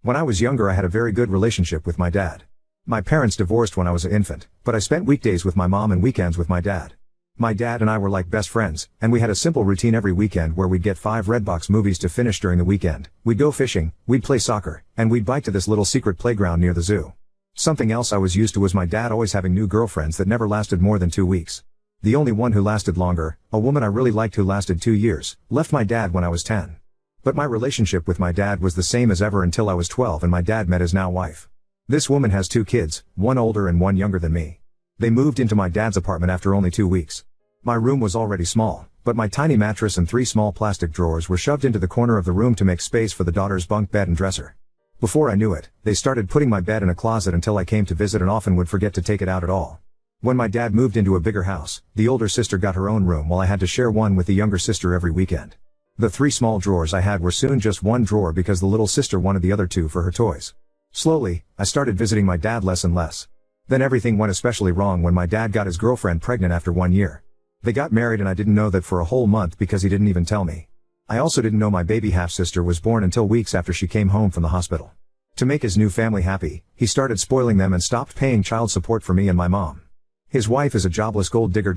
When I was younger I had a very good relationship with my dad. My parents divorced when I was an infant, but I spent weekdays with my mom and weekends with my dad. My dad and I were like best friends, and we had a simple routine every weekend where we'd get 5 Redbox movies to finish during the weekend. We'd go fishing, we'd play soccer, and we'd bike to this little secret playground near the zoo. Something else I was used to was my dad always having new girlfriends that never lasted more than 2 weeks. The only one who lasted longer, a woman I really liked who lasted 2 years, left my dad when I was 10. But my relationship with my dad was the same as ever until I was 12 and my dad met his now wife. This woman has 2 kids, one older and one younger than me. They moved into my dad's apartment after only 2 weeks. My room was already small, but my tiny mattress and 3 small plastic drawers were shoved into the corner of the room to make space for the daughter's bunk bed and dresser. Before I knew it, they started putting my bed in a closet until I came to visit and often would forget to take it out at all. When my dad moved into a bigger house, the older sister got her own room while I had to share one with the younger sister every weekend. The 3 small drawers I had were soon just one drawer because the little sister wanted the other 2 for her toys. Slowly, I started visiting my dad less and less. Then everything went especially wrong when my dad got his girlfriend pregnant after 1 year. They got married and I didn't know that for a whole month because he didn't even tell me. I also didn't know my baby half-sister was born until weeks after she came home from the hospital. To make his new family happy, he started spoiling them and stopped paying child support for me and my mom. His wife is a jobless gold digger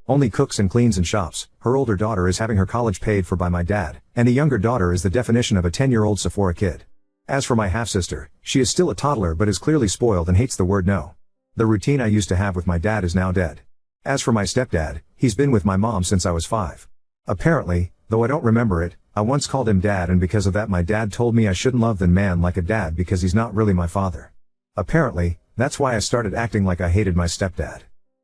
only cooks and cleans and shops. Her older daughter is having her college paid for by my dad, and the younger daughter is the definition of a 10-year-old Sephora kid. As for my half-sister, she is still a toddler but is clearly spoiled and hates the word no. The routine I used to have with my dad is now dead. As for my stepdad, he's been with my mom since I was 5. Apparently, though I don't remember it, I once called him dad and because of that my dad told me I shouldn't love the man like a dad because he's not really my father. Apparently, that's why I started acting like I hated my stepdad.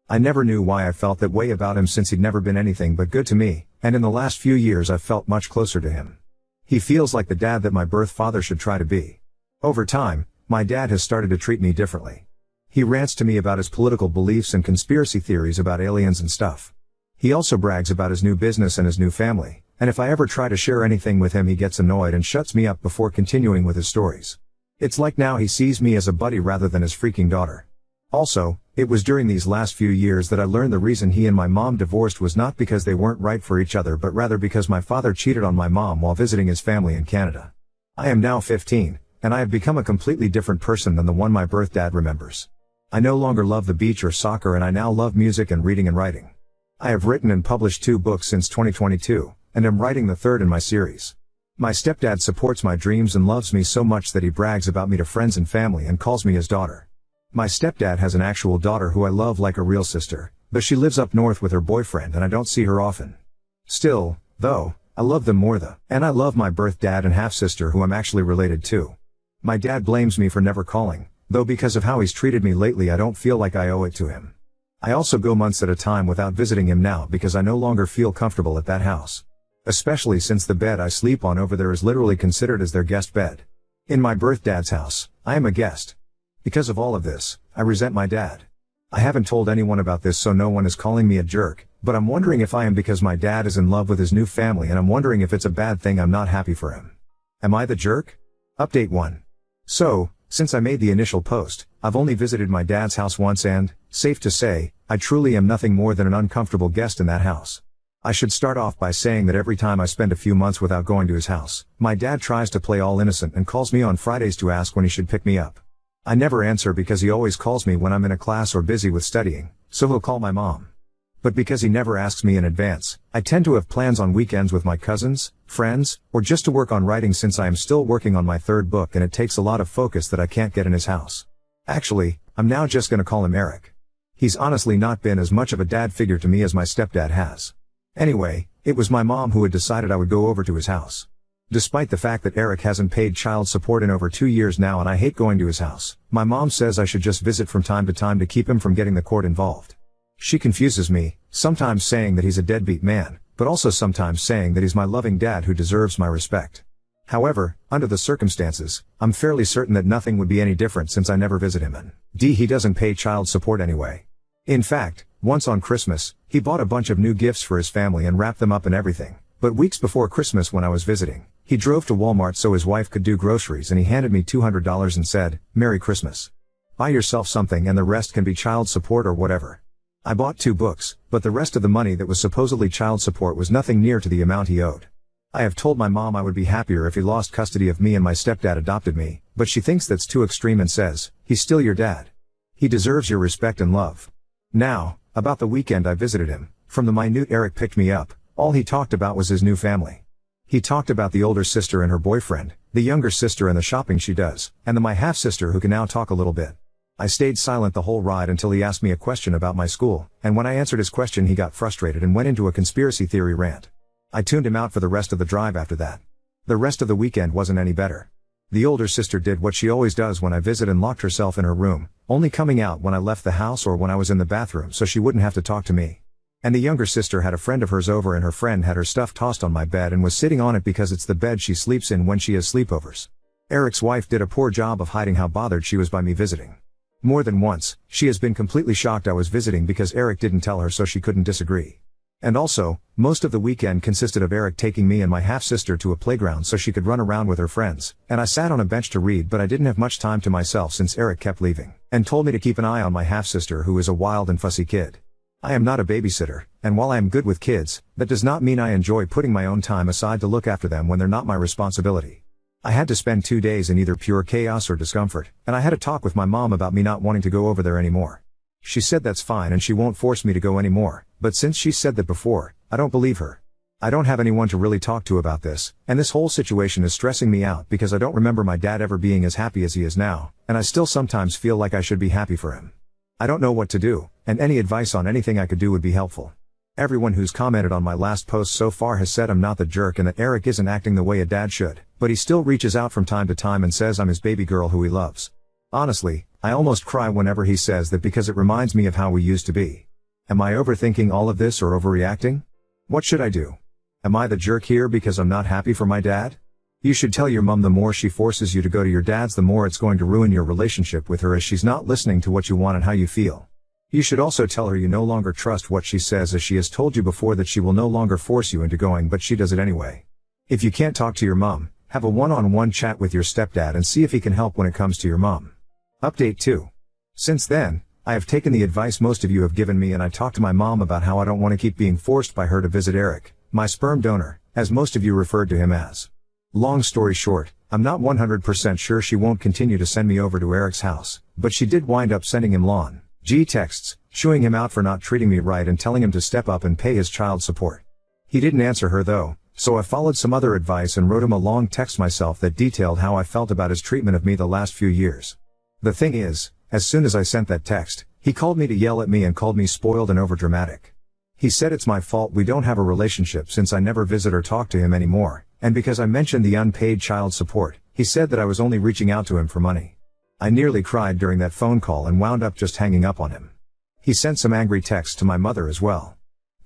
I never knew why I felt that way about him since he'd never been anything but good to me, and in the last few years I've felt much closer to him. He feels like the dad that my birth father should try to be. Over time, my dad has started to treat me differently. He rants to me about his political beliefs and conspiracy theories about aliens and stuff. He also brags about his new business and his new family, and if I ever try to share anything with him he gets annoyed and shuts me up before continuing with his stories. It's like now he sees me as a buddy rather than his freaking daughter. Also, it was during these last few years that I learned the reason he and my mom divorced was not because they weren't right for each other but rather because my father cheated on my mom while visiting his family in Canada. I am now 15, and I have become a completely different person than the one my birth dad remembers. I no longer love the beach or soccer and I now love music and reading and writing. I have written and published 2 books since 2022, and am writing the 3rd in my series. My stepdad supports my dreams and loves me so much that he brags about me to friends and family and calls me his daughter. My stepdad has an actual daughter who I love like a real sister, but she lives up north with her boyfriend and I don't see her often. Still, though, I love them more and I love my birth dad and half-sister who I'm actually related to. My dad blames me for never calling, though because of how he's treated me lately I don't feel like I owe it to him. I also go months at a time without visiting him now because I no longer feel comfortable at that house. Especially since the bed I sleep on over there is literally considered as their guest bed. In my birth dad's house, I am a guest. Because of all of this, I resent my dad. I haven't told anyone about this so no one is calling me a jerk, but I'm wondering if I am because my dad is in love with his new family and I'm wondering if it's a bad thing I'm not happy for him. Am I the jerk? Update 1. So, since I made the initial post, I've only visited my dad's house once and, safe to say, I truly am nothing more than an uncomfortable guest in that house. I should start off by saying that every time I spend a few months without going to his house, my dad tries to play all innocent and calls me on Fridays to ask when he should pick me up. I never answer because he always calls me when I'm in a class or busy with studying, so he'll call my mom. But because he never asks me in advance, I tend to have plans on weekends with my cousins, friends, or just to work on writing since I am still working on my 3rd book and it takes a lot of focus that I can't get in his house. Actually, I'm now just gonna call him Eric. He's honestly not been as much of a dad figure to me as my stepdad has. Anyway, it was my mom who had decided I would go over to his house. Despite the fact that Eric hasn't paid child support in over 2 years now and I hate going to his house, my mom says I should just visit from time to time to keep him from getting the court involved. She confuses me, sometimes saying that he's a deadbeat man, but also sometimes saying that he's my loving dad who deserves my respect. However, under the circumstances, I'm fairly certain that nothing would be any different since I never visit him and he doesn't pay child support anyway. In fact, once on Christmas, he bought a bunch of new gifts for his family and wrapped them up and everything, but weeks before Christmas when I was visiting, he drove to Walmart so his wife could do groceries and he handed me $200 and said, "Merry Christmas. Buy yourself something and the rest can be child support or whatever." I bought 2 books, but the rest of the money that was supposedly child support was nothing near to the amount he owed. I have told my mom I would be happier if he lost custody of me and my stepdad adopted me, but she thinks that's too extreme and says, he's still your dad. He deserves your respect and love. Now, about the weekend I visited him, from the minute Eric picked me up, all he talked about was his new family. He talked about the older sister and her boyfriend, the younger sister and the shopping she does, and my half-sister who can now talk a little bit. I stayed silent the whole ride until he asked me a question about my school, and when I answered his question he got frustrated and went into a conspiracy theory rant. I tuned him out for the rest of the drive after that. The rest of the weekend wasn't any better. The older sister did what she always does when I visit and locked herself in her room, only coming out when I left the house or when I was in the bathroom so she wouldn't have to talk to me. And the younger sister had a friend of hers over and her friend had her stuff tossed on my bed and was sitting on it because it's the bed she sleeps in when she has sleepovers. Eric's wife did a poor job of hiding how bothered she was by me visiting. More than once, she has been completely shocked I was visiting because Eric didn't tell her so she couldn't disagree. And also, most of the weekend consisted of Eric taking me and my half-sister to a playground so she could run around with her friends, and I sat on a bench to read but I didn't have much time to myself since Eric kept leaving, and told me to keep an eye on my half-sister who is a wild and fussy kid. I am not a babysitter, and while I am good with kids, that does not mean I enjoy putting my own time aside to look after them when they're not my responsibility. I had to spend 2 days in either pure chaos or discomfort, and I had a talk with my mom about me not wanting to go over there anymore. She said that's fine and she won't force me to go anymore, but since she said that before, I don't believe her. I don't have anyone to really talk to about this, and this whole situation is stressing me out because I don't remember my dad ever being as happy as he is now, and I still sometimes feel like I should be happy for him. I don't know what to do, and any advice on anything I could do would be helpful. Everyone who's commented on my last post so far has said I'm not the jerk and that Eric isn't acting the way a dad should, but he still reaches out from time to time and says I'm his baby girl who he loves. Honestly, I almost cry whenever he says that because it reminds me of how we used to be. Am I overthinking all of this or overreacting? What should I do? Am I the jerk here because I'm not happy for my dad? You should tell your mom the more she forces you to go to your dad's the more it's going to ruin your relationship with her as she's not listening to what you want and how you feel. You should also tell her you no longer trust what she says as she has told you before that she will no longer force you into going but she does it anyway. If you can't talk to your mom, have a one-on-one chat with your stepdad and see if he can help when it comes to your mom. Update 2. Since then, I have taken the advice most of you have given me and I talked to my mom about how I don't want to keep being forced by her to visit Eric, my sperm donor, as most of you referred to him as. Long story short, I'm not 100% sure she won't continue to send me over to Eric's house, but she did wind up sending him texts, chewing him out for not treating me right and telling him to step up and pay his child support. He didn't answer her though, so I followed some other advice and wrote him a long text myself that detailed how I felt about his treatment of me the last few years. The thing is, as soon as I sent that text, he called me to yell at me and called me spoiled and overdramatic. He said it's my fault we don't have a relationship since I never visit or talk to him anymore, and because I mentioned the unpaid child support, he said that I was only reaching out to him for money. I nearly cried during that phone call and wound up just hanging up on him. He sent some angry texts to my mother as well.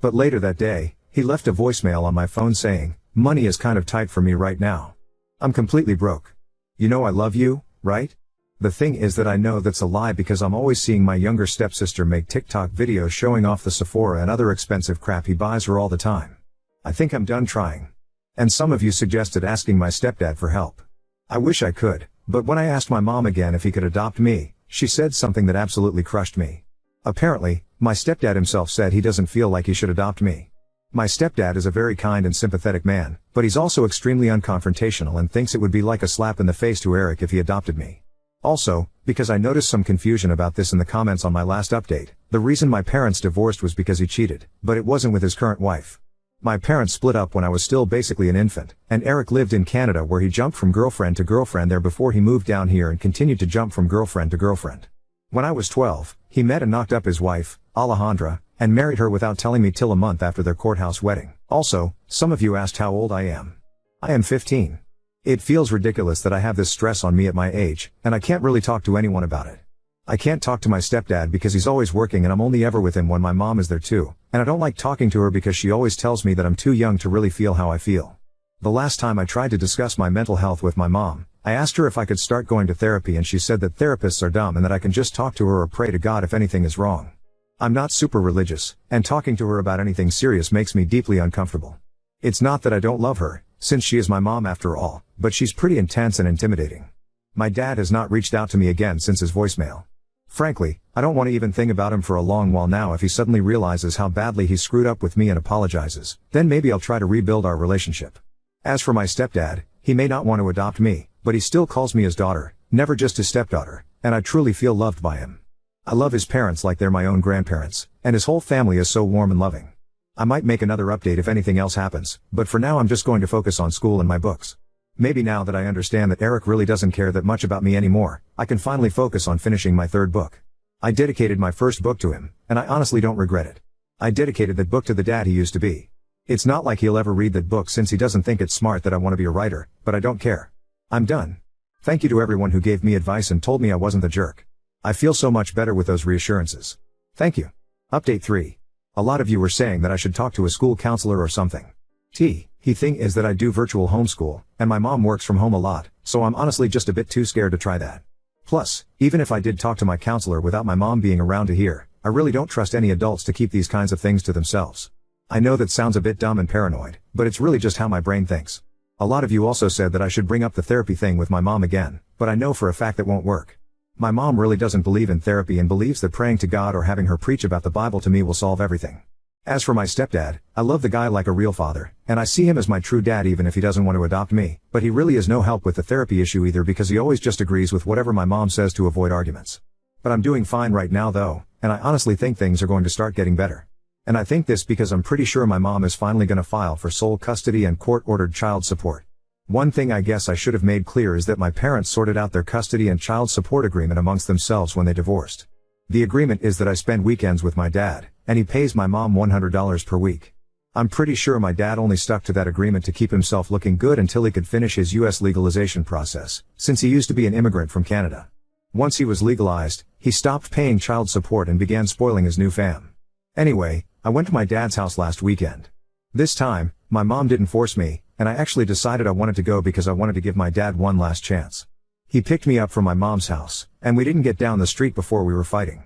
But later that day, he left a voicemail on my phone saying, "Money is kind of tight for me right now. I'm completely broke. You know I love you, right?" The thing is that I know that's a lie because I'm always seeing my younger stepsister make TikTok videos showing off the Sephora and other expensive crap he buys her all the time. I think I'm done trying. And some of you suggested asking my stepdad for help. I wish I could, but when I asked my mom again if he could adopt me, she said something that absolutely crushed me. Apparently, my stepdad himself said he doesn't feel like he should adopt me. My stepdad is a very kind and sympathetic man, but he's also extremely unconfrontational and thinks it would be like a slap in the face to Eric if he adopted me. Also, because I noticed some confusion about this in the comments on my last update, the reason my parents divorced was because he cheated, but it wasn't with his current wife. My parents split up when I was still basically an infant, and Eric lived in Canada where he jumped from girlfriend to girlfriend there before he moved down here and continued to jump from girlfriend to girlfriend. When I was 12, he met and knocked up his wife, Alejandra, and married her without telling me till a month after their courthouse wedding. Also, some of you asked how old I am. I am 15. It feels ridiculous that I have this stress on me at my age, and I can't really talk to anyone about it. I can't talk to my stepdad because he's always working and I'm only ever with him when my mom is there too, and I don't like talking to her because she always tells me that I'm too young to really feel how I feel. The last time I tried to discuss my mental health with my mom, I asked her if I could start going to therapy and she said that therapists are dumb and that I can just talk to her or pray to God if anything is wrong. I'm not super religious, and talking to her about anything serious makes me deeply uncomfortable. It's not that I don't love her, since she is my mom after all, but she's pretty intense and intimidating. My dad has not reached out to me again since his voicemail. Frankly, I don't want to even think about him for a long while now. If he suddenly realizes how badly he screwed up with me and apologizes, then maybe I'll try to rebuild our relationship. As for my stepdad, he may not want to adopt me, but he still calls me his daughter, never just his stepdaughter, and I truly feel loved by him. I love his parents like they're my own grandparents, and his whole family is so warm and loving. I might make another update if anything else happens, but for now I'm just going to focus on school and my books. Maybe now that I understand that Eric really doesn't care that much about me anymore, I can finally focus on finishing my third book. I dedicated my first book to him, and I honestly don't regret it. I dedicated that book to the dad he used to be. It's not like he'll ever read that book since he doesn't think it's smart that I want to be a writer, but I don't care. I'm done. Thank you to everyone who gave me advice and told me I wasn't the jerk. I feel so much better with those reassurances. Thank you. Update 3. A lot of you were saying that I should talk to a school counselor or something. The thing is that I do virtual homeschool, and my mom works from home a lot, so I'm honestly just a bit too scared to try that. Plus, even if I did talk to my counselor without my mom being around to hear, I really don't trust any adults to keep these kinds of things to themselves. I know that sounds a bit dumb and paranoid, but it's really just how my brain thinks. A lot of you also said that I should bring up the therapy thing with my mom again, but I know for a fact that won't work. My mom really doesn't believe in therapy and believes that praying to God or having her preach about the Bible to me will solve everything. As for my stepdad, I love the guy like a real father, and I see him as my true dad even if he doesn't want to adopt me, but he really is no help with the therapy issue either because he always just agrees with whatever my mom says to avoid arguments. But I'm doing fine right now though, and I honestly think things are going to start getting better. And I think this because I'm pretty sure my mom is finally gonna file for sole custody and court-ordered child support. One thing I guess I should have made clear is that my parents sorted out their custody and child support agreement amongst themselves when they divorced. The agreement is that I spend weekends with my dad, and he pays my mom $100 per week. I'm pretty sure my dad only stuck to that agreement to keep himself looking good until he could finish his US legalization process, since he used to be an immigrant from Canada. Once he was legalized, he stopped paying child support and began spoiling his new fam. Anyway, I went to my dad's house last weekend. This time, my mom didn't force me, and I actually decided I wanted to go because I wanted to give my dad one last chance. He picked me up from my mom's house, and we didn't get down the street before we were fighting.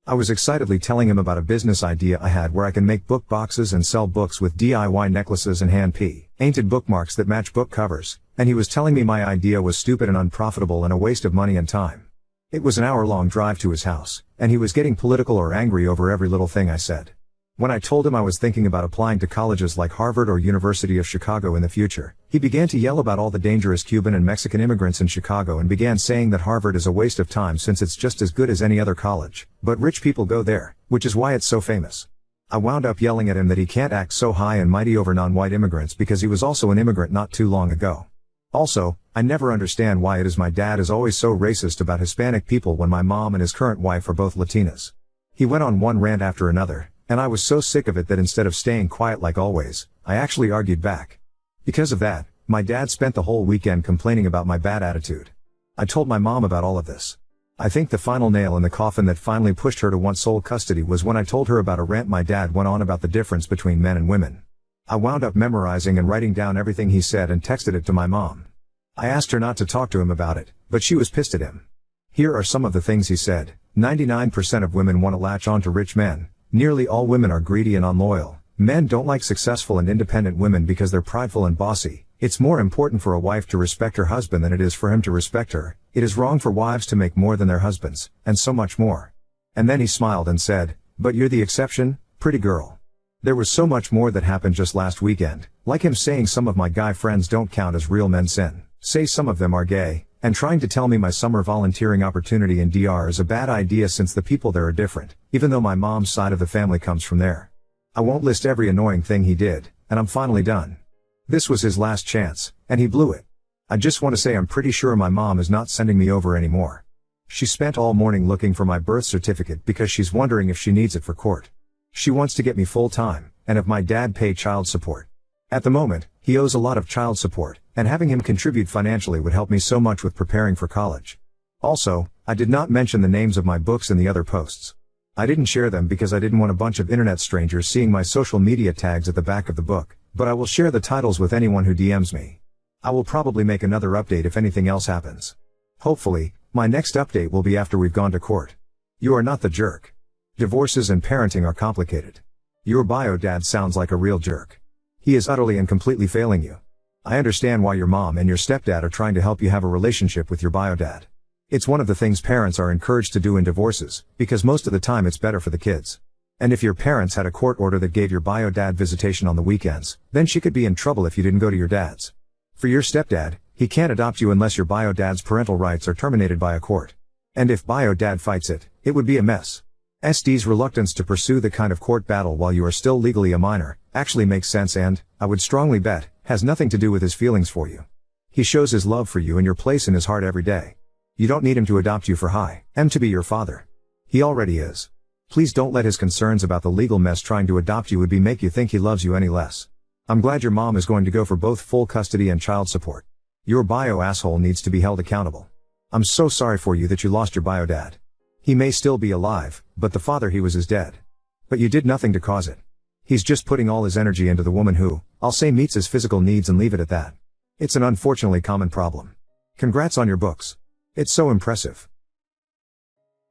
I was excitedly telling him about a business idea I had where I can make book boxes and sell books with DIY necklaces and hand-painted bookmarks that match book covers, and he was telling me my idea was stupid and unprofitable and a waste of money and time. It was an hour-long drive to his house, and he was getting political or angry over every little thing I said. When I told him I was thinking about applying to colleges like Harvard or University of Chicago in the future, he began to yell about all the dangerous Cuban and Mexican immigrants in Chicago and began saying that Harvard is a waste of time since it's just as good as any other college, but rich people go there, which is why it's so famous. I wound up yelling at him that he can't act so high and mighty over non-white immigrants because he was also an immigrant not too long ago. Also, I never understand why it is my dad is always so racist about Hispanic people when my mom and his current wife are both Latinas. He went on one rant after another, and I was so sick of it that instead of staying quiet like always, I actually argued back. Because of that, my dad spent the whole weekend complaining about my bad attitude. I told my mom about all of this. I think the final nail in the coffin that finally pushed her to want sole custody was when I told her about a rant my dad went on about the difference between men and women. I wound up memorizing and writing down everything he said and texted it to my mom. I asked her not to talk to him about it, but she was pissed at him. Here are some of the things he said. 99% of women want to latch on to rich men. Nearly all women are greedy and unloyal. Men don't like successful and independent women because they're prideful and bossy. It's more important for a wife to respect her husband than it is for him to respect her. It is wrong for wives to make more than their husbands, and so much more. And then he smiled and said, "But you're the exception, pretty girl." There was so much more that happened just last weekend, like him saying some of my guy friends don't count as real men sin, say some of them are gay, and trying to tell me my summer volunteering opportunity in DR is a bad idea since the people there are different, even though my mom's side of the family comes from there. I won't list every annoying thing he did, and I'm finally done. This was his last chance, and he blew it. I just want to say I'm pretty sure my mom is not sending me over anymore. She spent all morning looking for my birth certificate because she's wondering if she needs it for court. She wants to get me full-time, and have my dad pay child support. At the moment, he owes a lot of child support, and having him contribute financially would help me so much with preparing for college. Also, I did not mention the names of my books in the other posts. I didn't share them because I didn't want a bunch of internet strangers seeing my social media tags at the back of the book, but I will share the titles with anyone who DMs me. I will probably make another update if anything else happens. Hopefully, my next update will be after we've gone to court. You are not the jerk. Divorces and parenting are complicated. Your bio dad sounds like a real jerk. He is utterly and completely failing you. I understand why your mom and your stepdad are trying to help you have a relationship with your bio dad. It's one of the things parents are encouraged to do in divorces, because most of the time it's better for the kids. And if your parents had a court order that gave your bio dad visitation on the weekends, then she could be in trouble if you didn't go to your dad's. For your stepdad, he can't adopt you unless your bio dad's parental rights are terminated by a court. And if bio dad fights it, it would be a mess. SD's reluctance to pursue the kind of court battle while you are still legally a minor, actually makes sense and, I would strongly bet, has nothing to do with his feelings for you. He shows his love for you and your place in his heart every day. You don't need him to adopt you for to be your father. He already is. Please don't let his concerns about the legal mess trying to adopt you would be make you think he loves you any less. I'm glad your mom is going to go for both full custody and child support. Your bio asshole needs to be held accountable. I'm so sorry for you that you lost your bio dad. He may still be alive, but the father he was is dead. But you did nothing to cause it. He's just putting all his energy into the woman who, I'll say, meets his physical needs and leave it at that. It's an unfortunately common problem. Congrats on your books. It's so impressive.